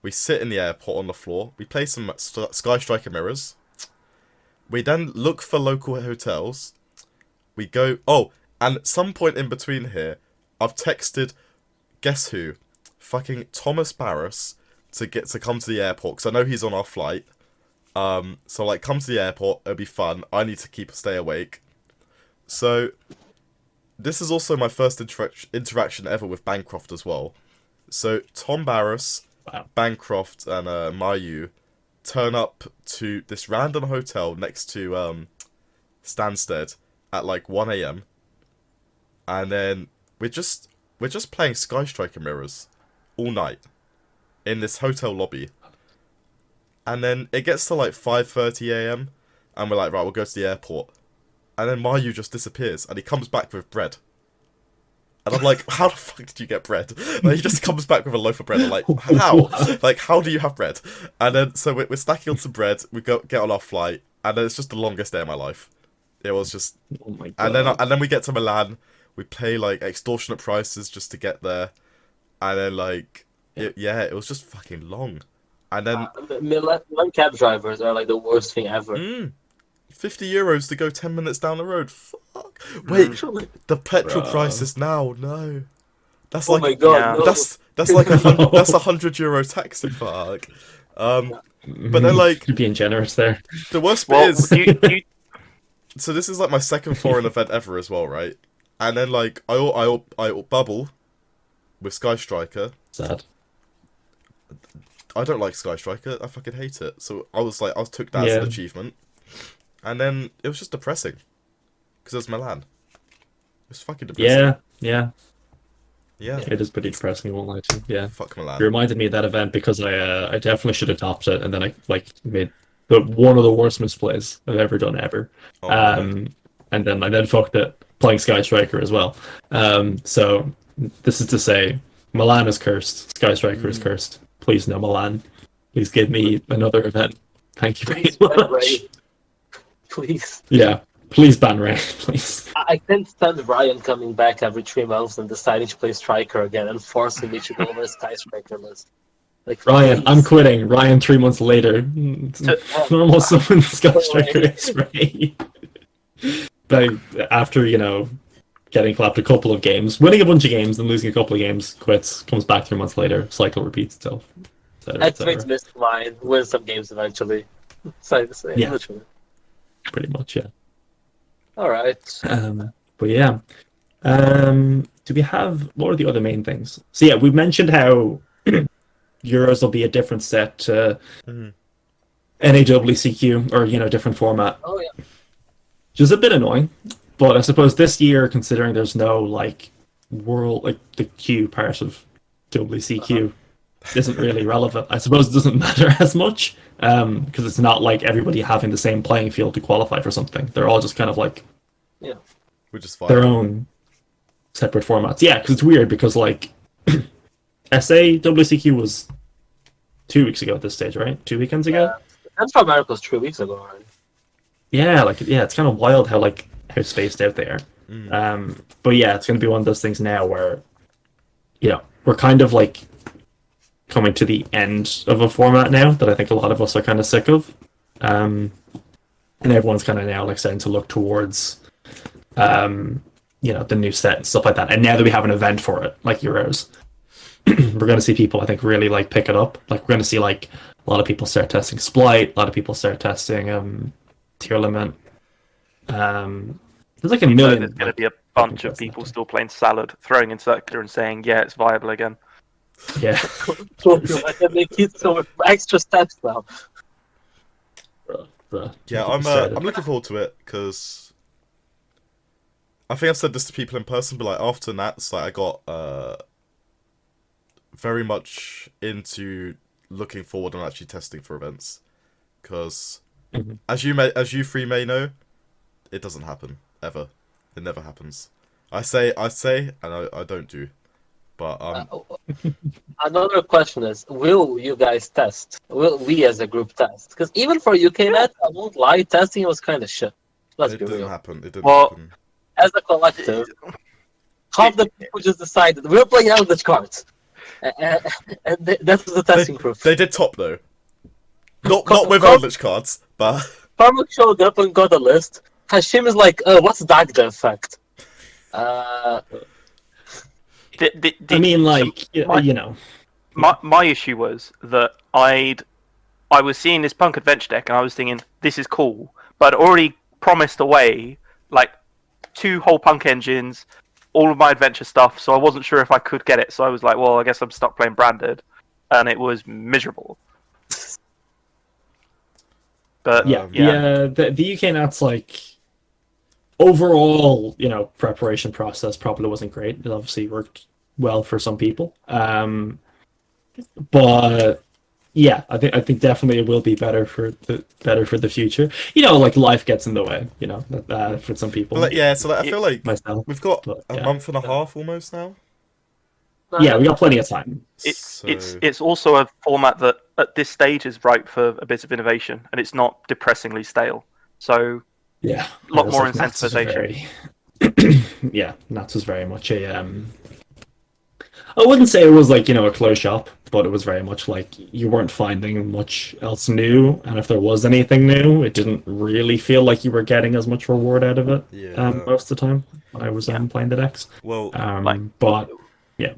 We sit in the airport on the floor. We play some Sky Striker mirrors. We then look for local hotels. We go... Oh, and at some point in between here, I've texted... Guess who? Fucking Thomas Barris to come to the airport, because I know he's on our flight. So, like, come to the airport. It'll be fun. I need to stay awake. So... This is also my first interaction ever with Bancroft as well. So, Tom Barris, Bancroft, and Mayu turn up to this random hotel next to Stansted at like 1 a.m. And then we're just playing Sky Striker mirrors all night in this hotel lobby. And then it gets to like 5:30 a.m. and we're like, right, we'll go to the airport. And then Mayu just disappears, and he comes back with bread. And I'm like, how the fuck did you get bread? Like, he just comes back with a loaf of bread. I'm like, how? Like, how do you have bread? And then, so we're stacking on some bread, we get on our flight, and then it's just the longest day of my life. It was just... Oh my God. And then we get to Milan, we pay, like, extortionate prices just to get there. And then, like, it was just fucking long. And then... Milan cab drivers are like the worst thing ever. 50 euros to go 10 minutes down the road. Fuck. Wait, the petrol prices now. No, that's like my God, no. that's like that's €100 taxi. Fuck. But then like You're being generous there. the worst bit is so this is like my second foreign event ever as well, right? And then like I bubble with Sky Striker. Sad. I don't like Sky Striker. I fucking hate it. So I took that as an achievement. And then it was just depressing. Because it was Milan. It was fucking depressing. Yeah. Yeah. It is pretty depressing, I won't lie to you. Yeah. Fuck Milan. It reminded me of that event because I definitely should have topped it, and then I like made one of the worst misplays I've ever done ever. Oh, and then I fucked it playing Sky Striker as well. So this is to say Milan is cursed. Sky Striker is cursed. Please no Milan. Please give me another event. Thank you very much. Please. Yeah. Please ban Ray, please. I can't stand Ryan coming back every 3 months and deciding to play Striker again and forcing me to go over a Sky Striker list. Like Ryan, I'm please. quitting. Ryan, 3 months later. Normal summon Scott Striker X-Ray. Like, after, getting clapped a couple of games, winning a bunch of games, then losing a couple of games, quits, comes back 3 months later, cycle repeats itself. X-Rate's missed mine, win some games eventually. So, Yeah. literally. Pretty much, yeah. Alright. But yeah. Do we have, what are the other main things? So yeah, we mentioned how Euros will be a different set to NAWCQ, or, different format. Oh yeah. Which is a bit annoying. But I suppose this year, considering there's no, the Q part of WCQ isn't really relevant. I suppose it doesn't matter as much, because it's not like everybody having the same playing field to qualify for something. They're all just kind of Which is fine. their own separate formats. Yeah, because it's weird, because, SA WCQ was 2 weeks ago at this stage, right? 2 weekends ago? That's from America's 3 weeks ago, right? Yeah, it's kind of wild how spaced out they are. But yeah, it's going to be one of those things now where, we're kind of coming to the end of a format now that I think a lot of us are kind of sick of. And everyone's kind of now starting to look towards, the new set and stuff like that. And now that we have an event for it, like Euros, we're going to see people, I think, really pick it up. We're going to see a lot of people start testing Splight, a lot of people start testing Tier Limit. There's a million. There's going to be a bunch of people still playing Salad, throwing in Circular and saying, yeah, it's viable again. Yeah. I can make it so extra steps now. Yeah, I'm looking forward to it, because I think I've said this to people in person, but after Nats, I got very much into looking forward and actually testing for events, because as you three may know, it doesn't happen ever. It never happens. I say, and I don't do. But another question is: will you guys test? Will we as a group test? Because even for UKNet, I won't lie, testing was kind of shit. Let's it be didn't real. happen. It didn't Well, happen. As a collective, half the people just decided we're playing Eldritch cards, and that was the testing proof. They did top though. Not with Eldritch cards, but Farmuk showed up and got a list. Hashim is like, what's Dagda effect? I mean, My issue was that I was seeing this Punk Adventure deck and I was thinking, this is cool, but I'd already promised away 2 whole Punk engines, all of my adventure stuff, so I wasn't sure if I could get it. So I was like, well, I guess I'm stuck playing Branded, and it was miserable. But the UK Nats overall, preparation process probably wasn't great. It obviously worked well for some people, but yeah, I think definitely it will be better for the future. Life gets in the way, for some people. I feel like myself, we've got a month and a half almost now. Yeah, we got plenty of time. It's also a format that at this stage is ripe for a bit of innovation, and it's not depressingly stale. So yeah, a lot more incentivization. Yeah, Nats was very much a. I wouldn't say it was a closed shop, but it was very much you weren't finding much else new, and if there was anything new, it didn't really feel like you were getting as much reward out of it. Yeah. Most of the time when I was playing the decks. Well, but yeah.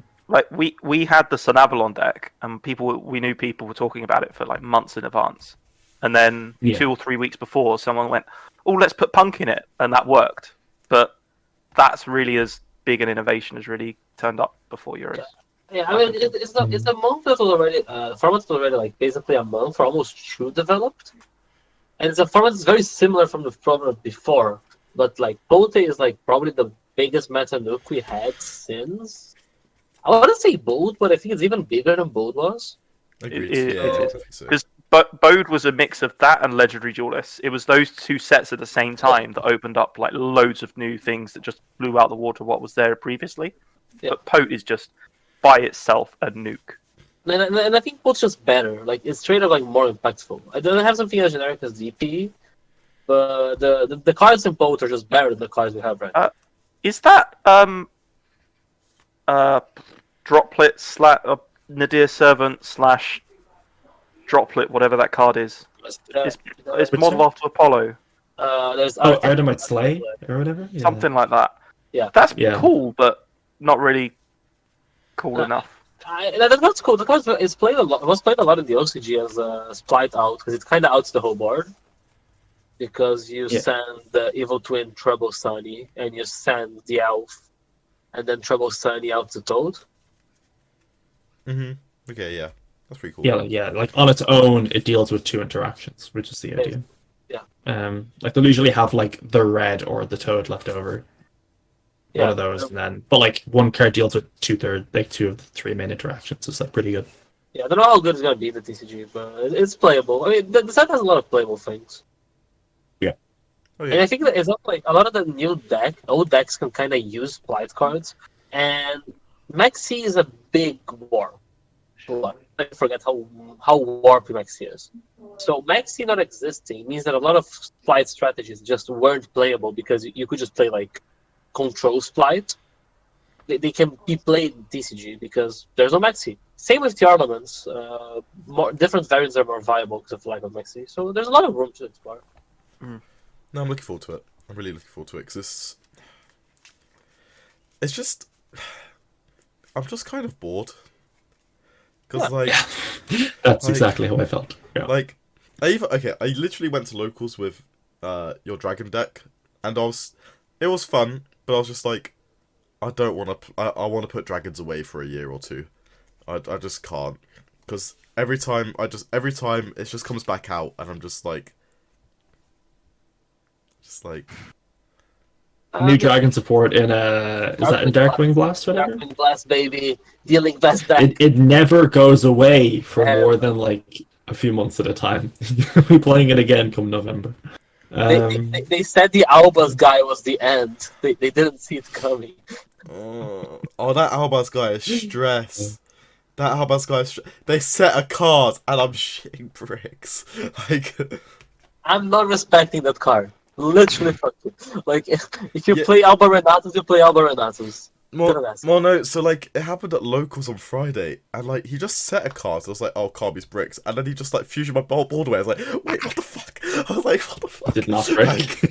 We had the Sun Avalon deck, and we knew people were talking about it for months in advance, and then 2 or 3 weeks before, someone went, "Oh, let's put Punk in it," and that worked. But that's really as big an innovation as really turned up before Euros. Yeah, I mean, it's a month that was already format's already basically a month or almost 2 developed, and it's a format that's very similar from the format before. But Pote is probably the biggest meta nuke we had since. I want to say Bode, but I think it's even bigger than Bode was. agreed. It is. I think so. But Bode was a mix of that and Legendary Duelists. It was those 2 sets at the same time that opened up loads of new things that just blew out the water what was there previously. Yeah. But Pote is just by itself a nuke. And I think Pote's just better. It's straight up more impactful. I don't have something as generic as DP, but the cards in Pote are just better than the cards we have right now. Is that droplet Nadir Servant / Droplet, whatever that card is. It's Which modeled one? after Apollo, There's Oh, Artemite Slay or whatever. Yeah. something like that. Yeah. That's Yeah. cool, but not really cool enough. That's cool. The card is played a lot. It was played a lot in the OCG as a Splice out because it kind of outs the whole board. Because you Yeah. send the Evil Twin Trouble Sunny and you send the Elf, and then Trouble Sunny out to Toad. Okay, yeah. That's pretty cool. Yeah. Like on its own, it deals with 2 interactions, which is the idea. Yeah. Like they'll usually have like the red or the toad left over. Yeah. One of those, and then like one card deals with 2/3, like 2 of the 3 main interactions. So it's like pretty good. Yeah, I don't know how good it's gonna be in the TCG, but it's playable. I mean, the set has a lot of playable things. Oh, And yeah. I think that it's not like a lot of the old decks can kind of use blight cards, and Maxi is a big warp. I forget how warpy Maxi is. So Maxi not existing means that a lot of blight strategies just weren't playable because you could just play like control blight. They can be played in TCG because there's no Maxi. Same with the armaments. More different variants are more viable because of lack of Maxi. So there's a lot of room to explore. No, I'm looking forward to it. I'm really looking forward to it because it's just I'm just kind of bored. Because That's Like- exactly how I felt. Yeah. like I literally went to locals with your dragon deck, and it was fun, but I was just like, I don't want to. I want to put dragons away for a year or two. I just can't, because every time it just comes back out, and I'm just like. New dragon support in is that in Darkwing Blast, whatever? Darkwing Blast, baby, dealing best deck. It never goes away for Yeah. more than like a few months at a time. You'll be playing it again come November. They said the Albas guy was the end. They didn't see it coming. Oh, that Albaz guy is stress. That Albaz guy is they set a card, and I'm shitting bricks. Like, I'm not respecting that card. Literally, fuck you. Like, if you Yeah. play Alba Renatus, you play Alba Renatus. well, no. So like, it happened at locals on Friday, and like, he just set a card. So I was like, oh, Carby's bricks, and then he just like fusioned my board away. I was like, wait, what the fuck? I was like, what the fuck? Did not break.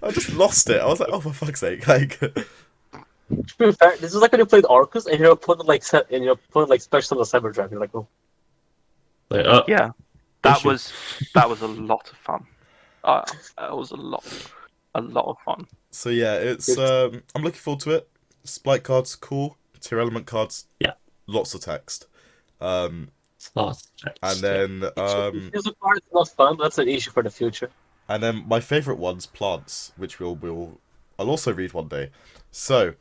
I just lost it. I was like, oh, for fuck's sake! Like, To be fair, this is like when you played Orcus and your opponent like special on the Cyber Dragon. You're like, oh, Like, Yeah, that issue. was a lot of fun. That was a lot of fun. so yeah, it's I'm looking forward to it. Splite cards, cool. Tier element cards, Yeah. lots of text. lost. And then if the card is not fun, that's an issue for the future. and then my favorite one's plants, which I'll also read one day. So,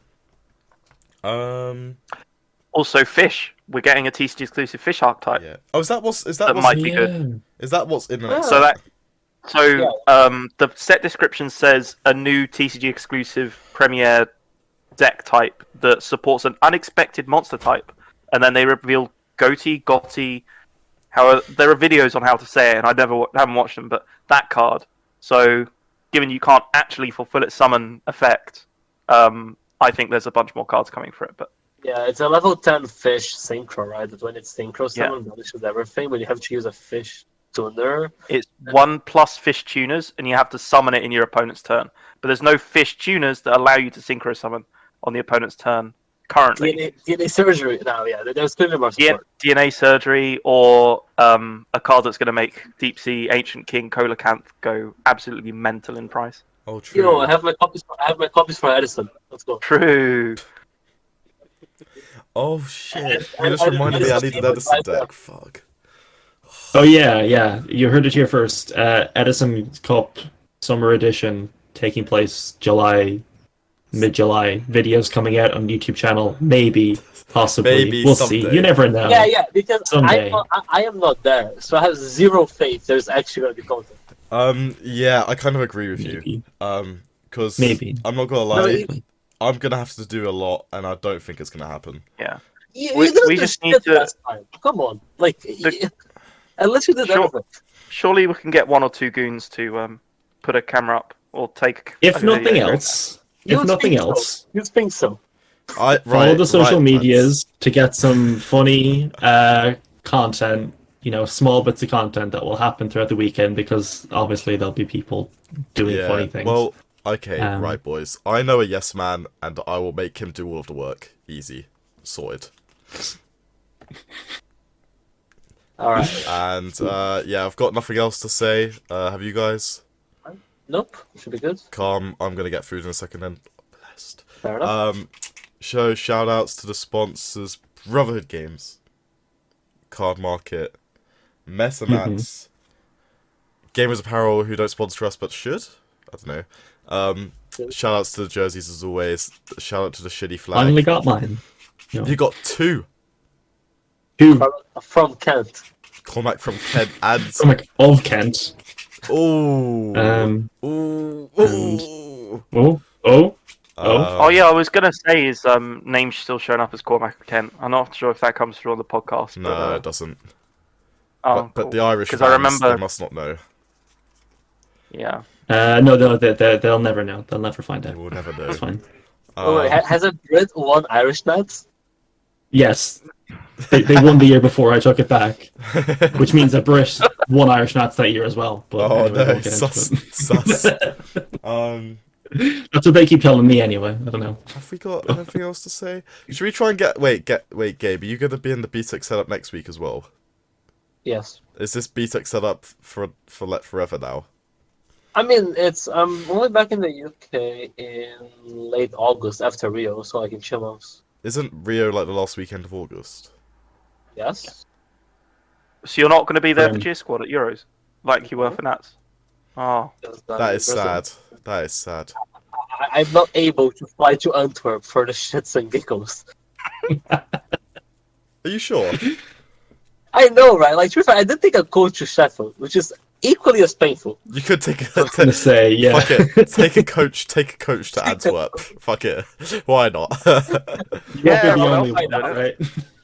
Also, fish. We're getting a TCG exclusive fish archetype. yeah. Oh, That what's might be good. is that what's in the next? So Yeah. the set description says a new TCG exclusive premier deck type that supports an unexpected monster type, and then they reveal Gotti. However, there are videos on how to say it, and I haven't watched them. But that card. So, given you can't actually fulfill its summon effect, I think there's a bunch more cards coming for it. But Yeah, it's a level 10 fish synchro, right? That when it's synchro, Yeah. someone vanishes everything, but you have to use a fish tuner. it's 1+ fish tuners, and you have to summon it in your opponent's turn. But there's no fish tuners that allow you to synchro summon on the opponent's turn currently. DNA surgery now, yeah. There's clearly more support. DNA surgery, or a card that's going to make Deep Sea Ancient King Coelacanth go absolutely mental in price. Oh, true. Yo, I have my copies for Edison. Let's go. True. Oh shit! And- You just and- reminded me I need an Edison and- deck. Fuck. Oh yeah. You heard it here first. Edison Cup Summer Edition taking place mid-July. Videos coming out on YouTube channel. Maybe, possibly. Maybe we'll someday. see. You never know. Yeah, because Someday. I am not there, so I have zero faith there's actually going to be content. Yeah, I kind of agree with you. Maybe. Because Maybe. I'm not gonna No, lie, I'm gonna have to do a lot, and I don't think it's gonna happen. Yeah. You We- didn't we do just shit need to- last time. Come on, like, unless you did Sure. everything. Surely we can get one or two goons to put a camera up or take. If a nothing video. else, You'd if nothing think so. else, You'd think so. Follow the social medias to get some funny content, small bits of content that will happen throughout the weekend, because obviously there'll be people doing funny things. Well, okay, right, boys. I know a yes man, and I will make him do all of the work. Easy. Sorted. Alright. And, yeah, I've got nothing else to say. Have you guys? Nope. Should be good. Calm. I'm gonna get food in a second then. Blessed. Fair enough. Shout outs to the sponsors: Brotherhood Games, Card Market, Metamats, Gamers Apparel, who don't sponsor us but should. I don't know. Shout outs to the jerseys as always. Shout out to the shitty flag. I only got mine. You got two. From Kent. Cormac from Kent and Cormac of Kent. Ooh. Oh. Oh yeah, I was gonna say his name's still showing up as Cormac Kent. I'm not sure if that comes through on the podcast. No, but, it doesn't. Oh, but the Irish fans, I remember they must not know. Yeah. No, they'll never know. They'll never find out. We'll never know. It's fine. Wait, has a Brit won Irish Nats? Yes. They won the year before I took it back, which means that Brit won Irish Nats that year as well. But Oh anyway, no, we'll get sus, into sus. That's what they keep telling me anyway. I don't know. Have we got anything else to say? Should we try and wait, Gabe, are you gonna be in the BTEC setup next week as well? Yes. Is this BTEC setup for forever now? I mean, it's only back in the UK in late August after Rio, so I can chill out. Isn't Rio like the last weekend of August? Yes. So you're not going to be there for Cheer Squad at Euros, like you were for Nats. Oh, That is sad. That is sad. I'm not able to fly to Antwerp for the shits and giggles. Are you sure? I know, right? Like, to be fair, I did take a coach to Sheffield, which is equally as painful. You could take I was gonna say, yeah. Fuck it. Take a coach to Antwerp. Fuck it. Why not? You're Yeah, the well, only I one, know. right?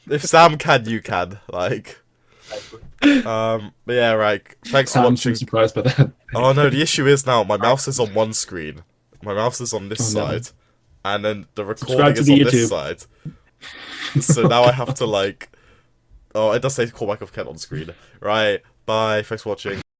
If Sam can, you can. Like. But yeah, right. Thanks for I'm watching. surprised by that. Oh no, the issue is now my mouse is on one screen. My mouse is on this Oh, no. side, and then the Subscribe recording to is the on YouTube. this side. So now I have to like. Oh, it does say callback of Kent on screen. Right. Bye. Thanks for watching.